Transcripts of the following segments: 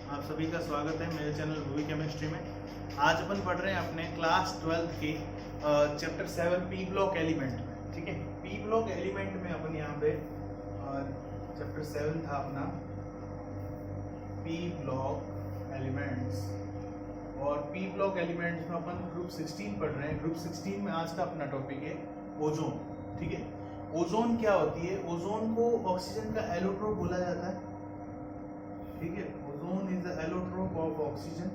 आप सभी का स्वागत है मेरे चैनल मूवी केमिस्ट्री में। आज अपन पढ़ रहे हैं अपने क्लास 12 के चैप्टर 7 पी ब्लॉक एलिमेंट में। ठीक है, पी ब्लॉक एलिमेंट में अपन यहाँ पे चैप्टर 7 था अपना पी ब्लॉक एलिमेंट्स, और पी ब्लॉक एलिमेंट्स में अपन ग्रुप 16 पढ़ रहे हैं। ग्रुप 16 में आज का अपना टॉपिक है ओजोन। ठीक है, ओजोन क्या होती है? ओजोन को ऑक्सीजन का एलोट्रोप बोला जाता है। ठीक है, ozone is the allotrope of oxygen,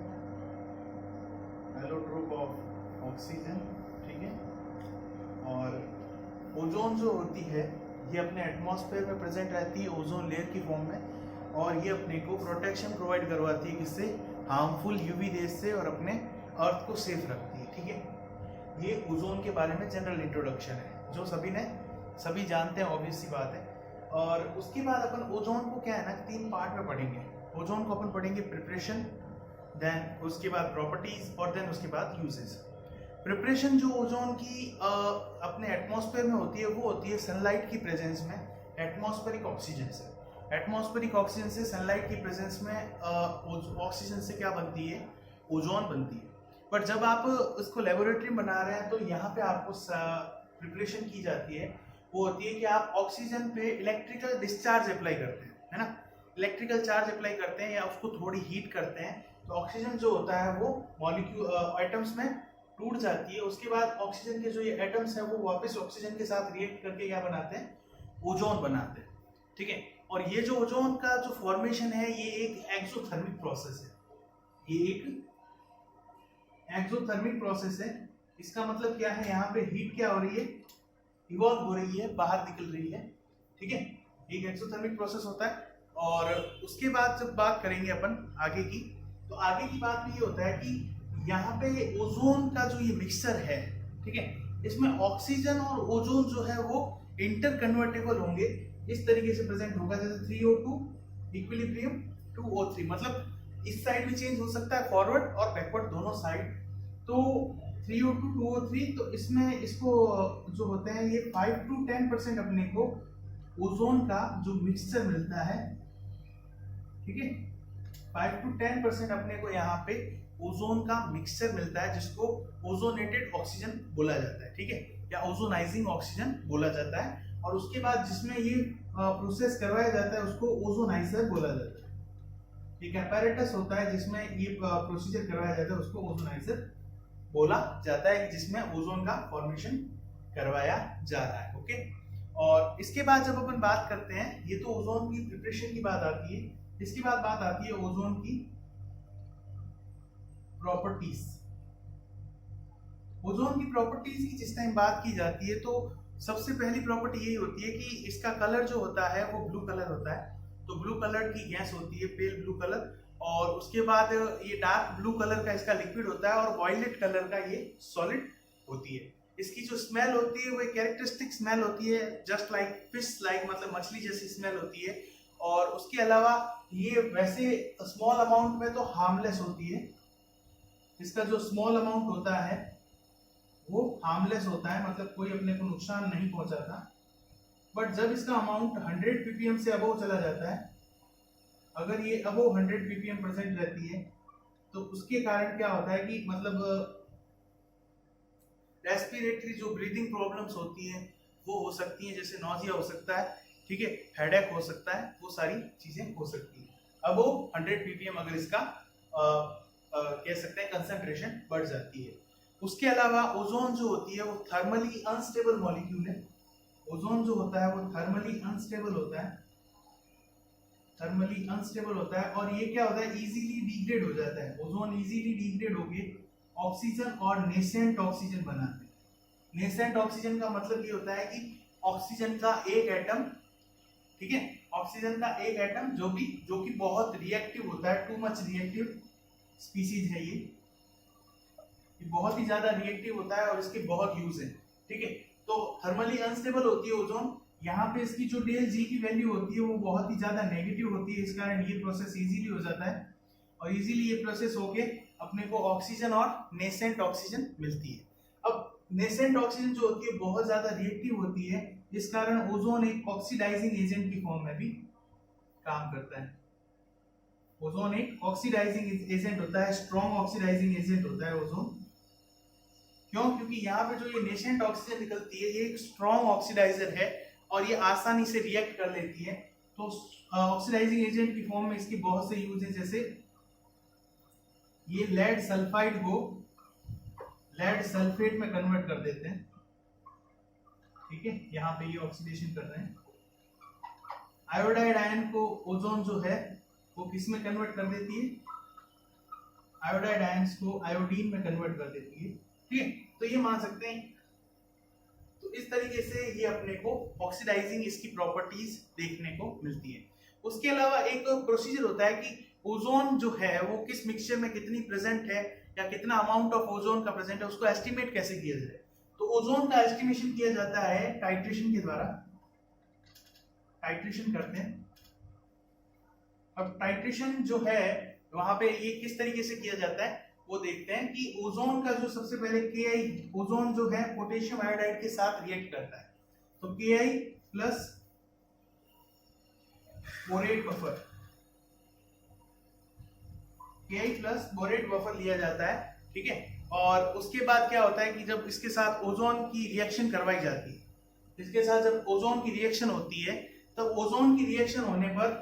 allotrope of oxygen. ठीक है, और ओजोन जो होती है ये अपने एटमॉस्फेयर में प्रेजेंट रहती है ओजोन लेयर की फॉर्म में, और ये अपने को प्रोटेक्शन प्रोवाइड करवाती है किससे? हार्मफुल यूवी रेज से, और अपने अर्थ को सेफ रखती है। ठीक है, ये ओजोन के बारे में जनरल इंट्रोडक्शन है जो सभी जानते हैं, ऑब्वियस सी बात है। और उसके बाद अपन ओजोन को क्या है ना, 3 पार्ट में पढ़ेंगे। ओजोन को अपन पढ़ेंगे प्रिपरेशन, देन उसके बाद प्रॉपर्टीज, और देन उसके बाद यूजेस। प्रिपरेशन जो ओजोन की अपने एटमॉस्फेयर में होती है वो होती है सनलाइट की प्रेजेंस में एटमॉस्फेरिक ऑक्सीजन से। एटमॉस्फेरिक ऑक्सीजन से सनलाइट की प्रेजेंस में ऑक्सीजन से क्या बनती है? ओजोन बनती है। बट जब आप इसको लेबोरेटरी में बना रहे हैं तो यहाँ पे आपको प्रिपरेशन की जाती है, वो होती है कि आप ऑक्सीजन पे इलेक्ट्रिकल डिस्चार्ज अप्लाई करते हैं, है ना। इलेक्ट्रिकल चार्ज अप्लाई करते हैं या उसको थोड़ी हीट करते हैं, तो ऑक्सीजन जो होता है वो मॉलिक्यूल एटम्स में टूट जाती है। उसके बाद ऑक्सीजन के जो ये एटम्स हैं वो वापस ऑक्सीजन के साथ रिएक्ट करके क्या बनाते हैं? ओजोन बनाते हैं। ठीक है, और ये जो ओजोन का जो फॉर्मेशन है ये एक एक्सोथर्मिक प्रोसेस है। ये एक एक्सोथर्मिक प्रोसेस है। इसका मतलब क्या है? यहाँ पे हीट क्या हो रही है? इवॉल्व हो रही है, बाहर निकल रही है। ठीक है, एक एक्सोथर्मिक प्रोसेस होता है। और उसके बाद जब बात करेंगे अपन आगे की, तो आगे की बात में ये होता है कि यहाँ पे ओजोन का जो ये मिक्सचर है, ठीक है, इसमें ऑक्सीजन और ओजोन जो है वो इंटर कन्वर्टेबल होंगे। इस तरीके से प्रेजेंट होगा जैसे 3O2 इक्विलिब्रियम 2O3, मतलब इस साइड भी चेंज हो सकता है, फॉरवर्ड और बैकवर्ड दोनों साइड। तो 3O2 2O3, तो इसमें इसको जो होते हैं ये 5 to 10% अपने को ओजोन का जो मिक्सचर मिलता है। ठीक है, 5 to 10% अपने को यहाँ पे ओजोन का मिक्सचर मिलता है जिसको ओजोनेटेड ऑक्सीजन बोला जाता है। ठीक है, या ओजोनाइजिंग ऑक्सीजन बोला जाता है। और उसके बाद जिसमें ये प्रोसेस करवाया जाता है उसको ओजोनाइजर बोला जाता है। एक apparatus होता है जिसमें ये प्रोसीजर करवाया जाता है, उसको ओजोनाइजर बोला जाता है, जिसमें ओजोन का फॉर्मेशन करवाया जा रहा है। ओके, और इसके बाद जब अपन बात करते हैं, ये तो ओजोन की प्रिपरेशन की बात आती है। इसके बाद बात आती है ओजोन की प्रॉपर्टीज। ओजोन की प्रॉपर्टीज की जिस टाइम बात की जाती है तो सबसे पहली प्रॉपर्टी यही होती है कि इसका कलर जो होता है वो ब्लू कलर होता है। तो ब्लू कलर की गैस होती है, पेल ब्लू कलर। और उसके बाद ये डार्क ब्लू कलर का इसका लिक्विड होता है, और वायलेट कलर का ये सॉलिड होती है। इसकी जो स्मेल होती है वो एक कैरेक्टरिस्टिक स्मेल होती है, जस्ट लाइक फिश लाइक, मतलब मछली जैसी स्मेल होती है। और उसके अलावा ये वैसे स्मॉल अमाउंट में तो हार्मलेस होती है। इसका जो स्मॉल अमाउंट होता है वो हार्मलेस होता है, मतलब कोई अपने को नुकसान नहीं पहुंचाता। बट जब इसका अमाउंट 100 ppm से अबव चला जाता है, अगर ये अबव 100 ppm प्रेजेंट रहती है, तो उसके कारण क्या होता है कि मतलब रेस्पिरेटरी जो ब्रीदिंग प्रॉब्लम्स होती हैं वो हो सकती हैं, जैसे नॉजिया हो सकता है, ठीक है, हेडेक हो सकता है, वो सारी चीजें हो सकती हैं। अबव 100 ppm अगर इसका कह सकते हैं कंसंट्रेशन बढ़ जाती है। उसके अलावा ओजोन जो होती है वो थर्मली अनस्टेबल मॉलिक्यूल है। ओजोन जो होता है वो थर्मली अनस्टेबल होता है, थर्मली अनस्टेबल होता है। और ये क्या होता है? इजीली डिग्रेड हो जाता है। ओजोन इजीली डिग्रेड होके ऑक्सीजन और नेसेंट ऑक्सीजन बनाते हैं। नेसेंट ऑक्सीजन का मतलब ये होता है कि ऑक्सीजन का एक एटम, ठीक है, ऑक्सीजन का एक एटम जो कि बहुत रिएक्टिव होता है, टू मच रिएक्टिव स्पीसीज है ये बहुत ही ज्यादा रिएक्टिव होता है और इसके बहुत यूज है। ठीक है, तो थर्मली अनस्टेबल होती है ओजोन। यहाँ पे इसकी जो डेल जी की वैल्यू होती है वो बहुत ही ज्यादा नेगेटिव होती है, इस कारण ये प्रोसेस इजीली हो जाता है, और इजीली ये प्रोसेस होके अपने को ऑक्सीजन और नेसेंट ऑक्सीजन मिलती है। अब नेसेंट ऑक्सीजन जो होती है बहुत ज्यादा रिएक्टिव होती है, इस कारण ओजोन एक ऑक्सीडाइजिंग एजेंट की फॉर्म में भी काम करता है। ओजोन एक ऑक्सीडाइजिंग एजेंट होता है, स्ट्रॉन्ग ऑक्सीडाइजिंग एजेंट होता है ओजोन। क्यों? क्योंकि यहाँ पे जो ये नेसेंट ऑक्सीजन निकलती है ये एक स्ट्रॉन्ग ऑक्सीडाइजर है और ये आसानी से रिएक्ट कर लेती है। तो ऑक्सीडाइजिंग एजेंट की फॉर्म में इसकी बहुत से यूज है, जैसे ये लेड सल्फाइड को लेड सल्फेट में कन्वर्ट कर देते हैं, ठीक है, यहाँ पे ये ऑक्सीडेशन कर रहे हैं। आयोडाइड आयन को ओजोन जो है वो किस में कन्वर्ट कर देती है? आयोडाइड आयंस को आयोडीन में कन्वर्ट कर देती है, ठीक है। तो ये मान सकते हैं। तो इस तरीके से ये अपने को ऑक्सीडाइजिंग इसकी प्रॉपर्टीज देखने को मिलती है। उसके अलावा एक प्रोसीजर होता है कि ओजोन जो है वो किस मिक्सचर में कितनी प्रेजेंट है या कितना अमाउंट ऑफ ओजोन का प्रेजेंट है, उसको एस्टिमेट कैसे किया जाए। तो ओजोन का एस्टिमेशन किया जाता है टाइट्रेशन के द्वारा। टाइट्रेशन करते हैं। अब टाइट्रेशन जो है वहां पे ये किस तरीके से किया जाता है वो देखते हैं कि ओजोन का जो सबसे पहले Ki ओजोन जो है पोटेशियम आयोडाइड के साथ रिएक्ट करता है। तो Ki plus borate buffer, Ki plus borate buffer लिया जाता है, ठीक है। और उसके बाद क्या होता है कि जब इसके साथ ओजोन की रिएक्शन करवाई जाती है, इसके साथ जब ओजोन की रिएक्शन होती है तब ओजोन की रिएक्शन होने पर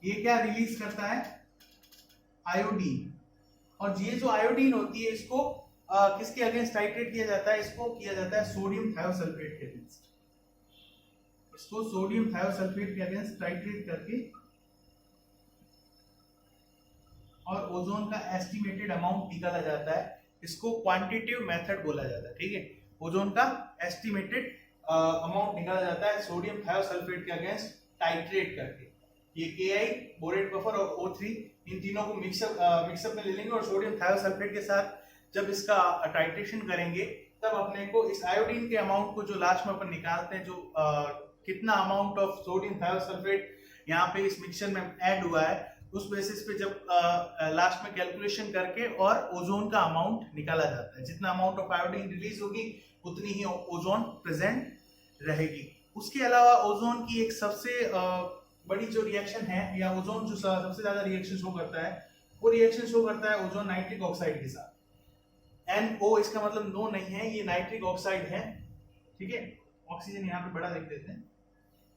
ये क्या रिलीज करता है? आयोडीन। और ये जो आयोडीन होती है इसको किसके अगेंस्ट टाइट्रेट किया जाता है? इसको किया जाता है सोडियम थायोसल्फेट के अगेंस्ट। इसको सोडियम थायोसल्फेट के अगेंस्ट टाइट्रेट करके और ओजोन का एस्टिमेटेड अमाउंट निकाला जाता है। इसको क्वांटिटेटिव मेथड बोला जाता है, ठीक है। ओजोन का एस्टिमेटेड अमाउंट निकाला जाता है सोडियम थायोसल्फेट के अगेंस्ट टाइट्रेट करके। ये Ki, बोरेट बफर और O3 इन तीनों को मिक्सअप में ले लेंगे और सोडियम थायोसल्फेट के साथ जब इसका टाइट्रेशन करेंगे तब अपने को इस आयोडीन के अमाउंट को जो लास्ट में अपन निकालते हैं, जो कितना अमाउंट ऑफ सोडियम थायोसल्फेट यहाँ पे इस मिक्सचर में ऐड हुआ है, उस बेसिस पे जब लास्ट में कैलकुलेशन करके और ओजोन का अमाउंट निकाला जाता है। जितना अमाउंट ऑफ आयोडीन रिलीज होगी उतनी ही ओजोन प्रेजेंट रहेगी। उसके अलावा ओजोन की एक सबसे बड़ी जो रिएक्शन है या ओजोन जो सबसे ज्यादा रिएक्शन शो करता है वो रिएक्शन शो करता है ओजोन नाइट्रिक ऑक्साइड के साथ। NO इसका मतलब नो नहीं है, ये नाइट्रिक ऑक्साइड है, ठीक है। ऑक्सीजन यहाँ पे बड़ा लिख देते हैं,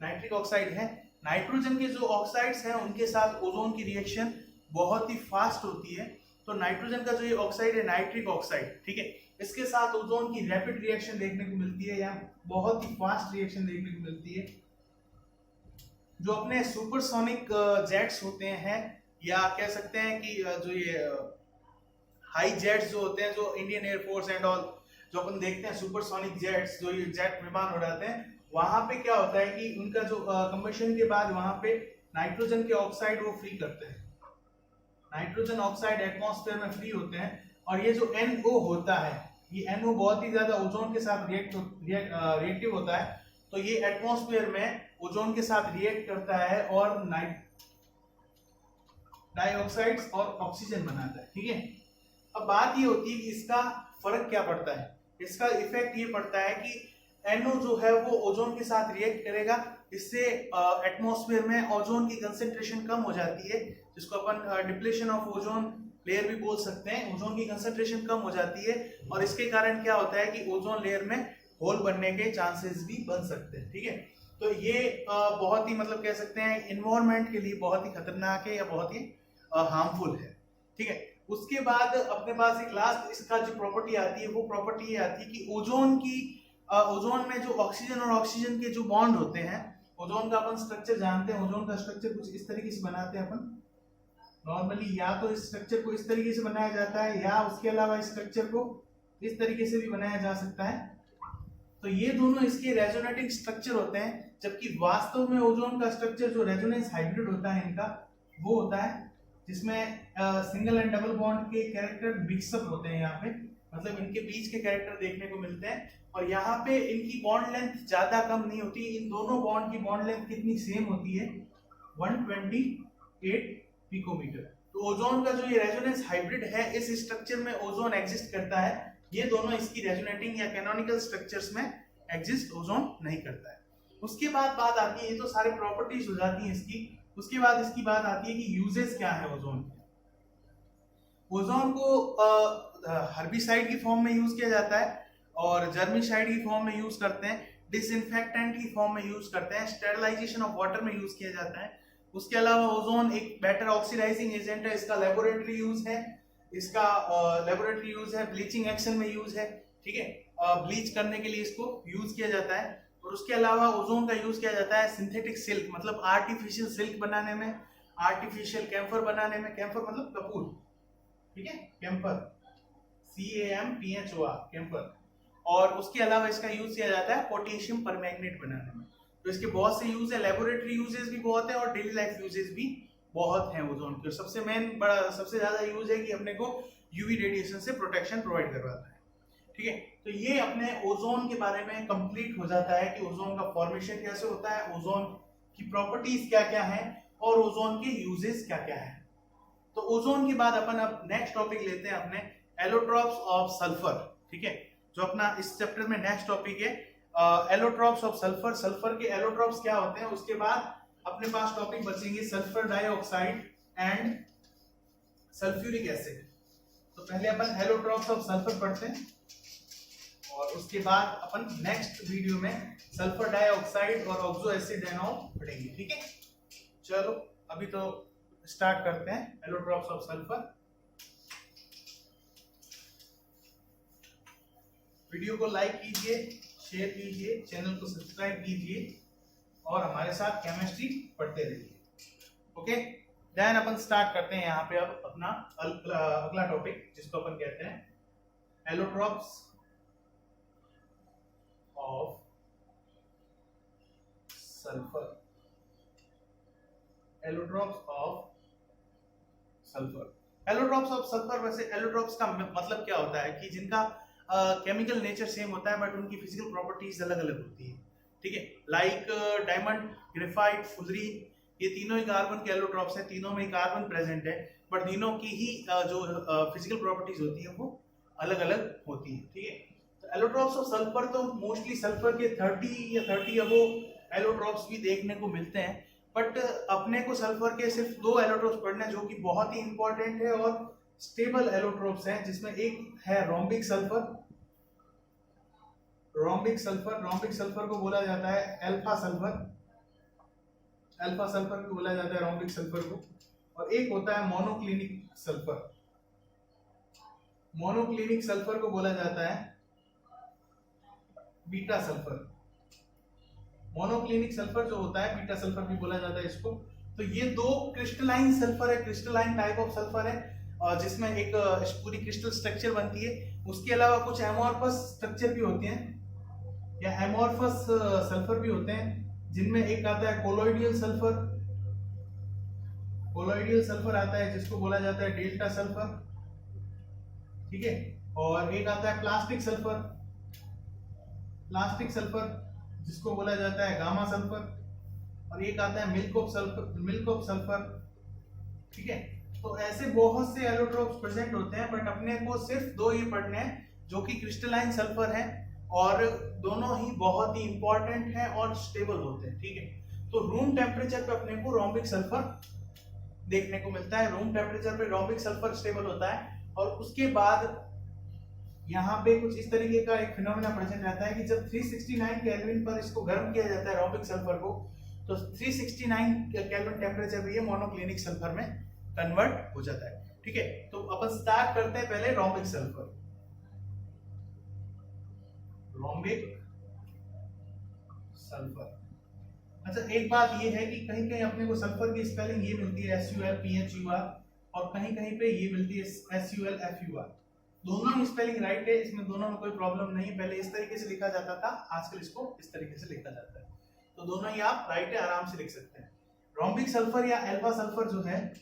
नाइट्रिक ऑक्साइड है। नाइट्रोजन के जो ऑक्साइड्स हैं उनके साथ ओजोन की रिएक्शन बहुत ही फास्ट होती है। तो नाइट्रोजन का जो ये ऑक्साइड है नाइट्रिक ऑक्साइड, ठीक है, इसके साथ ओजोन की रैपिड रिएक्शन देखने को मिलती है या बहुत ही फास्ट रिएक्शन देखने को मिलती है। जो अपने सुपरसोनिक जेट्स होते हैं या कह सकते हैं कि जो ये हाई जेट्स जो होते हैं, जो इंडियन एयरफोर्स एंड ऑल जो अपन देखते हैं सुपरसोनिक जेट्स, जो ये जेट विमान उड़ाते हैं, वहां पे क्या होता है कि उनका जो कंबशन के बाद वहां पे नाइट्रोजन के ऑक्साइड वो फ्री करते हैं। नाइट्रोजन ऑक्साइड एटमॉस्फेयर में फ्री होते हैं और ये जो NO होता है, ये NO बहुत ही ज्यादा ओजोन के साथ रिएक्टिव होता है। तो ये एटमॉस्फेयर में ओजोन के साथ रिएक्ट करता है और डाइऑक्साइड्स और ऑक्सीजन बनाता है, ठीक है। अब बात ये होती है कि इसका फर्क क्या पड़ता है। इसका इफेक्ट ये पड़ता है कि NO जो है वो ओजोन के साथ रिएक्ट करेगा, इससे एटमॉस्फेयर में ओजोन की कंसंट्रेशन कम हो जाती है, जिसको अपन डिप्लेशन ऑफ ओजोन लेयर भी बोल सकते हैं। ओजोन की कंसंट्रेशन कम हो जाती है और इसके कारण क्या होता है कि ओजोन लेयर में होल बनने के चांसेस भी बन सकते हैं, ठीक है। तो ये बहुत ही मतलब कह सकते हैं इन्वायरमेंट के लिए बहुत ही खतरनाक है या बहुत ही हार्मफुल है, ठीक है। उसके बाद अपने पास एक लास्ट इसका जो प्रॉपर्टी आती है वो प्रॉपर्टी ये आती है कि ओजोन में जो ऑक्सीजन और ऑक्सीजन के जो बॉन्ड होते हैं, ओजोन का अपन स्ट्रक्चर जानते हैं। ओजोन का स्ट्रक्चर कुछ इस तरीके से बनाते हैं अपन नॉर्मली, या तो इस स्ट्रक्चर को इस तरीके से बनाया जाता है या उसके अलावा इस स्ट्रक्चर को इस तरीके से भी बनाया जा सकता है। तो ये दोनों इसके रेजोनेटिंग स्ट्रक्चर होते हैं, जबकि वास्तव में ओजोन का स्ट्रक्चर जो रेजोनेंस हाइब्रिड होता है इनका वो होता है जिसमें सिंगल एंड डबल बॉन्ड के कैरेक्टर मिक्सअप होते हैं। यहाँ पे मतलब इनके बीच के कैरेक्टर देखने को मिलते हैं और यहाँ पे इनकी बॉन्ड लेंथ ज्यादा कम नहीं होती। इन दोनों बॉन्ड की बॉन्ड लेंथ कितनी सेम होती है? 128 पिकोमीटर। तो ओजोन का जो ये रेजोनेंस हाइब्रिड है, इस स्ट्रक्चर में ओजोन एग्जिस्ट करता है। ये दोनों इसकी रेजोनेटिंग या कैनोनिकल स्ट्रक्चर्स में एग्जिस्ट ओजोन नहीं करता है। उसके बाद बात आती है, ये तो सारे प्रॉपर्टीज हो जाती हैं इसकी। उसके बाद इसकी बात आती है कि यूजेस क्या है ओजोन के। ओजोन को हर्बिसाइड की फॉर्म में यूज किया जाता है और जर्मिसाइड की फॉर्म में यूज करते हैं, डिसइंफेक्टेंट की फॉर्म में यूज करते हैं, स्टेरिलाइजेशन ऑफ वाटर में यूज किया जाता है। उसके अलावा ओजोन एक बेटर ऑक्सीडाइजिंग एजेंट है, इसका लेबोरेटरी यूज है, ब्लीचिंग एक्शन में यूज है, ठीक है, ब्लीच करने के लिए इसको यूज किया जाता है। और उसके अलावा ओजोन का यूज किया जाता है सिंथेटिक सिल्क मतलब आर्टिफिशियल सिल्क बनाने में, आर्टिफिशियल कैम्फर बनाने में, कैम्फर मतलब कपूर, ठीक है, कैम्फर CAMPHOR कैम्फर। और उसके अलावा इसका यूज किया जाता है पोटेशियम परमैंगनेट बनाने में। तो इसके बहुत से यूज है, लेबोरेटरी यूजेस भी बहुत है और डेली लाइफ यूजेस भी बहुत हैं ओजोन के। सबसे सबसे ज्यादा यूज है कि अपने को यूवी रेडिएशन से प्रोटेक्शन प्रोवाइड करवाता है, ठीक है। तो ये अपने ओजोन के बारे में कंप्लीट हो जाता है कि ओजोन का फॉर्मेशन कैसे होता है, ओजोन की प्रॉपर्टीज क्या क्या है और ओजोन के यूजेस क्या क्या है। तो ओजोन के बाद अपन अब नेक्स्ट टॉपिक लेते हैं अपने एलोट्रॉप्स ऑफ सल्फर, ठीक है, जो अपना इस चैप्टर में नेक्स्ट टॉपिक है एलोट्रॉप्स ऑफ सल्फर। सल्फर के एलोट्रॉप्स क्या होते हैं, उसके बाद अपने पास टॉपिक बचेंगे sulphur dioxide and sulphuric acid. तो पहले अपन एलोट्रॉप्स ऑफ सल्फर पढ़ते हैं और उसके बाद अपन नेक्स्ट वीडियो में सल्फर डाइऑक्साइड और ऑक्सो एसिड एंड ऑल पढ़ेंगे, ठीक है। चलो अभी तो स्टार्ट करते हैं एलोट्रॉप्स ऑफ सल्फर। वीडियो को लाइक कीजिए, शेयर कीजिए, चैनल को सब्सक्राइब कीजिए और हमारे साथ केमिस्ट्री पढ़ते रहिए, ओके। देन अपन स्टार्ट करते हैं यहाँ पे अब अपना अगला टॉपिक जिसको अपन कहते हैं allotropes of sulphur. Allotropes of sulphur, allotropes of sulphur. वैसे एलोट्रॉप्स का मतलब क्या होता है कि जिनका केमिकल नेचर सेम होता है बट उनकी फिजिकल प्रॉपर्टीज अलग अलग होती है, ठीक है। लाइक डायमंड, ग्रेफाइट, फुलरी, ये तीनों ही कार्बन के एलोट्रॉप्स हैं, तीनों में कार्बन प्रेजेंट है बट तीनों की ही जो फिजिकल प्रॉपर्टीज होती है वो अलग अलग होती है, ठीक है। तो एलोट्रॉप्स ऑफ सल्फर तो मोस्टली सल्फर के 30 या 30 अबव एलोट्रॉप्स भी देखने को मिलते हैं, बट अपने को सल्फर के सिर्फ 2 एलोट्रॉप्स पढ़ने हैं जो कि बहुत ही इंपॉर्टेंट है और स्टेबल एलोट्रॉप्स हैं, जिसमें एक है रोम्बिक सल्फर। रोम्बिक सल्फर को बोला जाता है अल्फा सल्फर भी बोला जाता है रोम्बिक सल्फर को। और एक होता है मोनोक्लिनिक सल्फर को बोला जाता है बीटा सल्फर। मोनोक्लिनिक सल्फर जो होता है बीटा सल्फर भी बोला जाता है इसको। तो ये 2 क्रिस्टलाइन सल्फर है, क्रिस्टलाइन टाइप ऑफ सल्फर है और जिसमें एक पूरी क्रिस्टल स्ट्रक्चर बनती है। उसके अलावा कुछ एमोर्फस स्ट्रक्चर भी होते हैं या एमोर्फस सल्फर भी होते हैं, जिनमें एक आता है कोलोइडियल सल्फर आता है जिसको बोला जाता है डेल्टा सल्फर, ठीक है। और एक आता है प्लास्टिक सल्फर जिसको बोला जाता है गामा सल्फर। और एक आता है मिल्क ऑफ सल्फर, ठीक है। तो ऐसे बहुत से एलोट्रॉप्स प्रेजेंट होते हैं बट अपने को सिर्फ 2 ही पढ़ने हैं जो कि क्रिस्टलाइन सल्फर है और दोनों ही बहुत ही इंपॉर्टेंट हैं और स्टेबल होते हैं, ठीक है। तो रूम टेम्परेचर पे अपने को रोम्बिक सल्फर देखने को मिलता है, रूम टेम्परेचर पे रोम्बिक सल्फर स्टेबल होता है। और उसके बाद यहाँ पे कुछ इस तरीके का एक फिनोमेना प्रेजेंट रहता है कि जब 369 केल्विन पर इसको गर्म किया जाता है रोम्बिक सल्फर को, तो 369 केल्विन टेम्परेचर पे ये मोनोक्लिनिक सल्फर में कन्वर्ट हो जाता है, ठीक है। तो अपन स्टार्ट करते हैं पहले रोम्बिक सल्फर। अच्छा, एक बात ये है कि कहीं कहीं अपने को सल्फर की स्पेलिंग ये मिलती है SULPHUR और कहीं कहीं पे ये मिलती है SULFUR। दोनों ही स्पेलिंग राइट है, इसमें दोनों में कोई प्रॉब्लम नहीं। पहले इस तरीके से लिखा जाता था, आजकल इसको इस तरीके से लिखा जाता है, तो दोनों ही आप राइट है, आराम से लिख सकते हैं। रोम्बिक सल्फर या अल्फा सल्फर जो है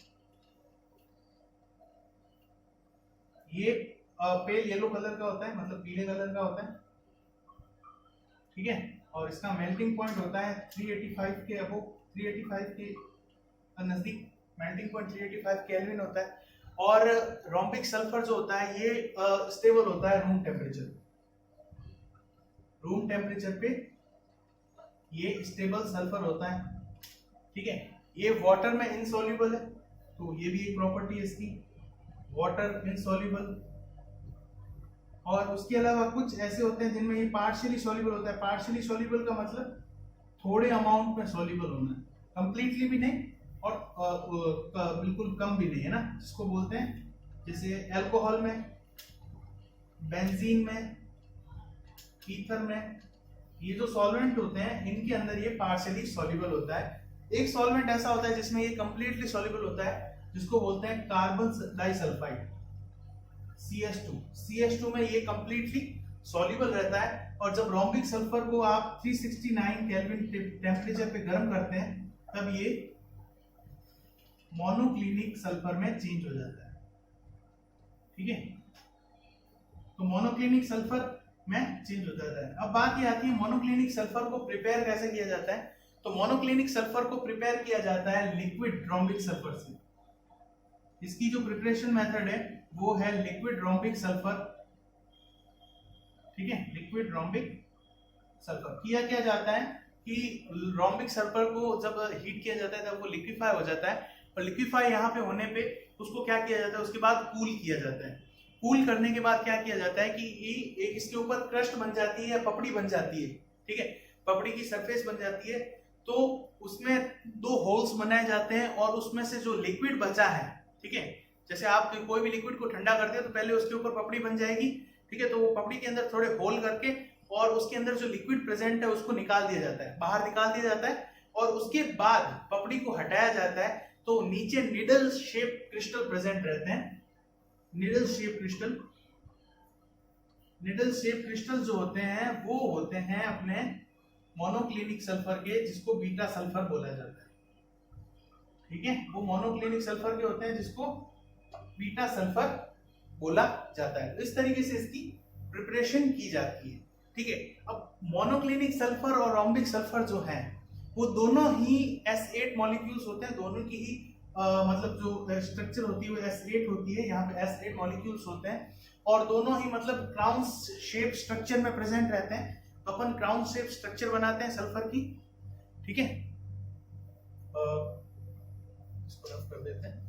ये पेल येलो कलर का होता है, मतलब पीले कलर का होता है, ठीक है। और इसका मेल्टिंग पॉइंट होता है 385 के अबव, 385 के नजदीक मेल्टिंग पॉइंट 385 केल्विन होता है। और रोम्बिक सल्फर जो होता है ये स्टेबल होता है रूम टेम्परेचर पे ये स्टेबल सल्फर होता है, ठीक है। ये वाटर में इनसॉल्युबल है, तो ये भी एक प्रॉपर्टी है इसकी, वाटर इनसॉल्युबल। और उसके अलावा कुछ ऐसे होते हैं जिनमें ये पार्शियली सॉल्युबल होता है। पार्शियली सॉल्युबल का मतलब थोड़े अमाउंट में सॉल्युबल होना, कंप्लीटली भी नहीं और बिल्कुल कम भी नहीं, है ना, जिसको बोलते हैं जैसे अल्कोहल में, बेंजीन में, ईथर में, ये जो सॉल्वेंट होते हैं इनके अंदर ये पार्शियली सॉल्युबल होता है। एक सॉल्वेंट ऐसा होता है जिसमें ये कंप्लीटली सॉल्युबल होता है, जिसको बोलते हैं कार्बन डाइसल्फाइड, CH2। CH2 में ये कंप्लीटली सॉल्युबल रहता है, और जब रोम्बिक सल्फर को आप 369 केल्विन टेम्परेचर पे गर्म करते हैं तब ये मोनोक्लिनिक सल्फर में चेंज हो जाता है, ठीक है। तो मोनोक्लिनिक सल्फर में चेंज हो जाता है। अब बात ये आती है मोनोक्लिनिक सल्फर को प्रिपेयर कैसे किया जाता है। तो मोनोक्लिनिक सल्फर को प्रिपेयर किया जाता है लिक्विड रोम्बिक सल्फर से। इसकी जो प्रिपरेशन मेथड है वो है लिक्विड रोम्बिक सल्फर, ठीक है। लिक्विड रोम्बिक सल्फर किया क्या जाता है कि रोम्बिक सल्फर को जब हीट किया जाता है तब वो लिक्विफाई हो जाता है, और लिक्विफाई यहाँ पे होने पे उसको क्या किया जाता है, उसके बाद कूल किया जाता है। कूल करने के बाद क्या किया जाता है कि एक इसके ऊपर क्रस्ट बन जाती है या पपड़ी बन जाती है, ठीक है, पपड़ी की सरफेस बन जाती है। तो उसमें 2 होल्स बनाए जाते हैं और उसमें से जो लिक्विड बचा है, ठीक है, जैसे आप कोई भी लिक्विड को ठंडा करते हैं तो पहले उसके ऊपर पपड़ी बन जाएगी, ठीक है, तो वो पपड़ी के अंदर थोड़े होल करके और उसके अंदर जो लिक्विड प्रेजेंट है उसको निकाल दिया जाता है, बाहर निकाल दिया जाता है, और उसके बाद पपड़ी को हटाया जाता है तो नीचे निडल शेप क्रिस्टल प्रेजेंट रहते हैं। Needle shape crystal, needle shape crystal जो होते हैं वो होते हैं अपने मोनोक्लिनिक सल्फर के, जिसको बीटा सल्फर बोला जाता है, ठीक है। वो मोनोक्लिनिक सल्फर के होते हैं जिसको बीटा सल्फर बोला जाता है। तो इस तरीके से इसकी प्रिपरेशन की जाती है, ठीक है। अब मोनोक्लिनिक सल्फर और रोम्बिक सल्फर जो है वो दोनों ही S8 मॉलिक्यूल्स होते हैं, दोनों की ही मतलब जो स्ट्रक्चर होती है वो S8 होती है, यहाँ पे S8 मॉलिक्यूल्स होते हैं, और दोनों ही मतलब क्राउन शेप स्ट्रक्चर में प्रेजेंट रहते हैं। तो अपन क्राउन शेप स्ट्रक्चर बनाते हैं सल्फर की, ठीक है। इसको रफ कर देते हैं।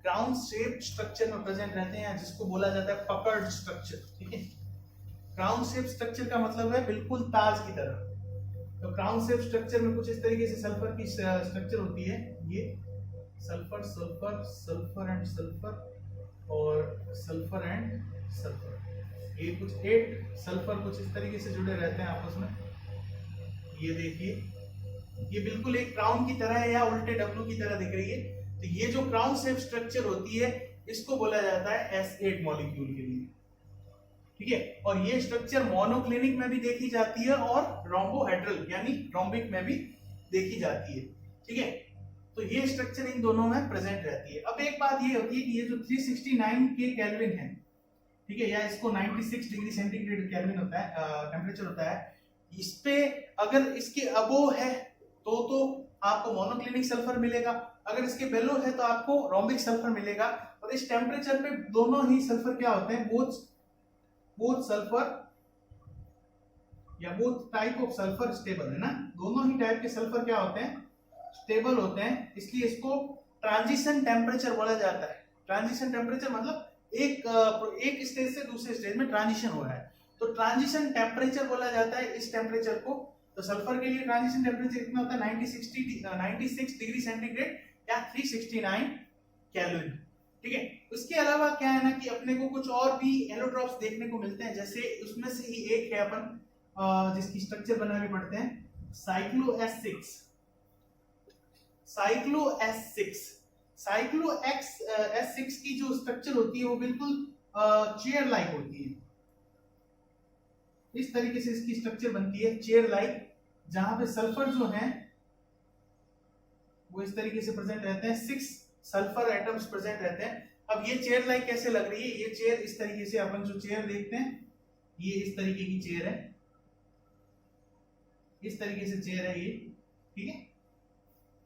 क्राउन शेप स्ट्रक्चर में प्रेजेंट रहते हैं जिसको बोला जाता है पकड़ स्ट्रक्चर, ठीक है। क्राउन शेप स्ट्रक्चर का मतलब है बिल्कुल ताज की तरह। तो क्राउन शेप स्ट्रक्चर में कुछ इस तरीके से सल्फर की स्ट्रक्चर होती है, ये sulphur sulphur sulphur and sulphur और सल्फर एंड सल्फर, ये कुछ 8 सल्फर कुछ इस तरीके से जुड़े रहते हैं आपस में। ये देखिए, ये बिल्कुल एक क्राउन की तरह है या उल्टे डब्लू की तरह दिख रही है। तो ये जो क्राउन शेप स्ट्रक्चर होती है इसको बोला जाता है S8 मॉलिक्यूल के लिए, ठीक है। और ये स्ट्रक्चर मोनोक्लिनिक में भी देखी जाती है और रोम्बोहेड्रल यानी रोम्बिक में भी देखी जाती है, ठीक है। तो ये स्ट्रक्चर इन दोनों में प्रेजेंट रहती है। अब एक बात ये होती है कि ये जो 369 के केल्विन है, ठीक है, या इसको 96 डिग्री सेंटीग्रेड केल्विन होता है, टेम्परेचर होता है, इस पे अगर इसके अबो है तो आपको मोनोक्लिनिक सल्फर मिलेगा, अगर इसके बेलो है तो आपको रोम्बिक सल्फर मिलेगा। और इस टेम्परेचर पे दोनों ही सल्फर क्या होते हैं, बोथ सल्फर या both type of sulphur stable, है ना, दोनों ही टाइप के सल्फर क्या होते हैं, स्टेबल होते हैं, इसलिए इसको ट्रांजिशन टेम्परेचर बोला जाता है। ट्रांजिशन टेम्परेचर मतलब एक स्टेज से दूसरे स्टेज में ट्रांजिशन हो रहा है, तो ट्रांजिशन टेम्परेचर बोला जाता है इस टेम्परेचर को। तो सल्फर के लिए ट्रांजिशन टेम्परेचर कितना होता है, 96 डिग्री सेंटीग्रेड या 369 केल्विन, ठीक है। उसके अलावा क्या है ना कि अपने को कुछ और भी एलोट्रॉप्स देखने को मिलते हैं, जैसे उसमें से ही एक है अपन जिसकी स्ट्रक्चर बनाने पड़ते हैं, साइक्लो S6। साइक्लो S6 की जो स्ट्रक्चर होती है वो बिल्कुल चेयर लाइक होती है। इस तरीके से इसकी स्ट्रक्चर बनती है चेयर लाइक, जहां पे सल्फर जो है वो इस तरीके से प्रेजेंट रहते हैं, 6 सल्फर एटम्स प्रेजेंट रहते हैं। अब ये चेयर लाइक कैसे लग रही है, ये चेयर इस तरीके से, अपन जो चेयर देखते हैं ये इस तरीके की चेयर है, इस तरीके से चेयर है ये, ठीक है,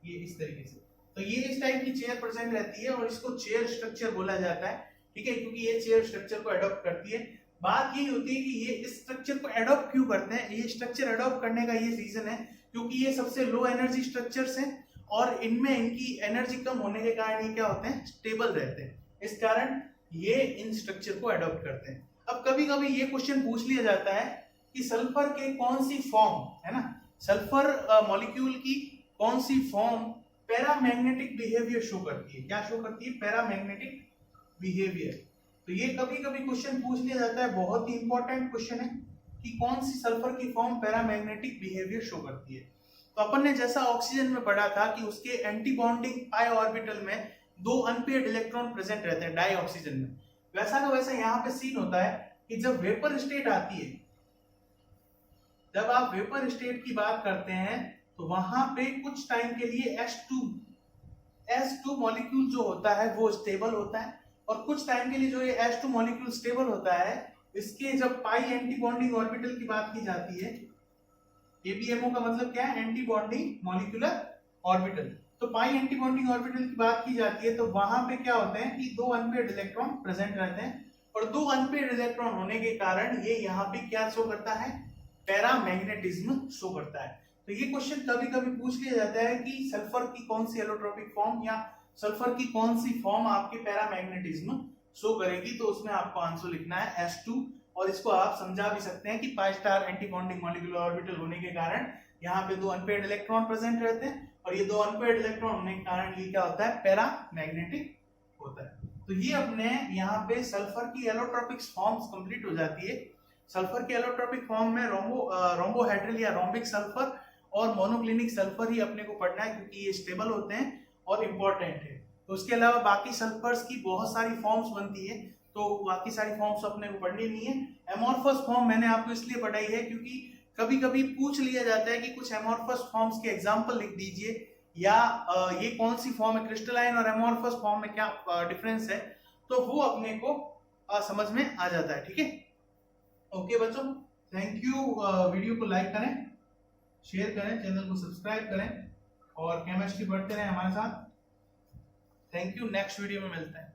ये इस तरीके से। तो ये इस टाइप की चेयर प्रेजेंट रहती है और इसको चेयर स्ट्रक्चर बोला जाता है, ठीक है, क्योंकि ये चेयर स्ट्रक्चर को अडॉप्ट करती है। बात यही होती है कि ये इस स्ट्रक्चर को एडॉप्ट क्यों करते हैं। ये स्ट्रक्चर एडॉप्ट करने का ये रीजन है क्योंकि ये सबसे लो एनर्जी स्ट्रक्चर्स हैं और इनमें इनकी एनर्जी कम होने के कारण ये क्या होते हैं, स्टेबल रहते हैं। इस कारण ये इन स्ट्रक्चर को एडॉप्ट करते हैं। अब कभी कभी ये क्वेश्चन पूछ लिया जाता है कि सल्फर के कौन सी फॉर्म है ना, सल्फर मॉलिक्यूल की कौन सी फॉर्म पैरामैग्नेटिक बिहेवियर शो करती है। क्या शो करती है, पैरामैग्नेटिक बिहेवियर। तो ये कभी कभी क्वेश्चन पूछ लिया जाता है, बहुत ही इंपॉर्टेंट क्वेश्चन है कि कौन सी सल्फर की फॉर्म पैरामैग्नेटिक बिहेवियर शो करती है। तो अपन ने जैसा ऑक्सीजन में पढ़ा था कि उसके एंटी बॉन्डिंग पाई ऑर्बिटल में 2 अनपेयर्ड इलेक्ट्रॉन प्रेजेंट रहते हैं डाई ऑक्सीजन में। वैसा का वैसा यहाँ पे सीन होता है कि जब वेपर स्टेट आती है, जब आप वेपर स्टेट की बात करते हैं तो वहां पे कुछ टाइम के लिए H2 मॉलिक्यूल जो होता है वो स्टेबल होता है और कुछ टाइम के लिए जो ये H2 मॉलिक्यूल स्टेबल होता है, इसके जब पाई एंटी बॉन्डिंग ऑर्बिटल की बात की जाती है, ABMO का मतलब क्या है, एंटी बॉन्डिंग मॉलिक्यूलर ऑर्बिटल। तो पाई एंटी बॉन्डिंग ऑर्बिटल की बात की जाती है तो वहां पे क्या होते हैं कि 2 अनपेयर्ड इलेक्ट्रॉन प्रेजेंट रहते हैं और 2 अनपेयर्ड इलेक्ट्रॉन होने के कारण ये यहाँ पे क्या शो करता है, पैरामैग्नेटिज्म शो करता है। तो ये क्वेश्चन कभी कभी पूछ लिया जाता है कि सल्फर की कौन सी एलोट्रोपिक फॉर्म या सल्फर की कौन सी फॉर्म आपके पैरामैग्नेटिज्म शो करेगी। तो उसमें आपको आंसर लिखना है H2 और इसको आप समझा भी सकते हैं कि pi star anti bonding molecular orbital होने के कारण यहाँ पे 2 अनपेयर्ड इलेक्ट्रॉन प्रेजेंट रहते हैं और ये 2 अनपेयर्ड इलेक्ट्रॉन होने के कारण ये क्या होता है, पैरामैग्नेटिक होता है। तो ये अपने यहाँ पे सल्फर की एलोट्रोपिक फॉर्म्स कंप्लीट हो जाती है। सल्फर के एलोट्रोपिक फॉर्म में रोम्बोहेड्रल या रोम्बिक सल्फर और मोनोक्लिनिक सल्फर ही अपने को पढ़ना है क्योंकि ये स्टेबल होते हैं और इम्पोर्टेंट है। तो उसके अलावा बाकी सल्फर्स की बहुत सारी फॉर्म्स बनती है तो बाकी सारी फॉर्म्स अपने को पढ़नी नहीं है। एमोर्फस फॉर्म मैंने आपको इसलिए पढ़ाई है क्योंकि कभी कभी पूछ लिया जाता है कि कुछ एमोर्फस फॉर्म्स के एग्जाम्पल लिख दीजिए या ये कौन सी फॉर्म है, क्रिस्टलाइन और एमोर्फस फॉर्म में क्या डिफरेंस है, तो वो अपने को समझ में आ जाता है। ठीक है, ओके बच्चों, थैंक यू। वीडियो को लाइक करें, शेयर करें, चैनल को सब्सक्राइब करें और केमिस्ट्री पढ़ते रहें हमारे साथ। थैंक यू, नेक्स्ट वीडियो में मिलते हैं।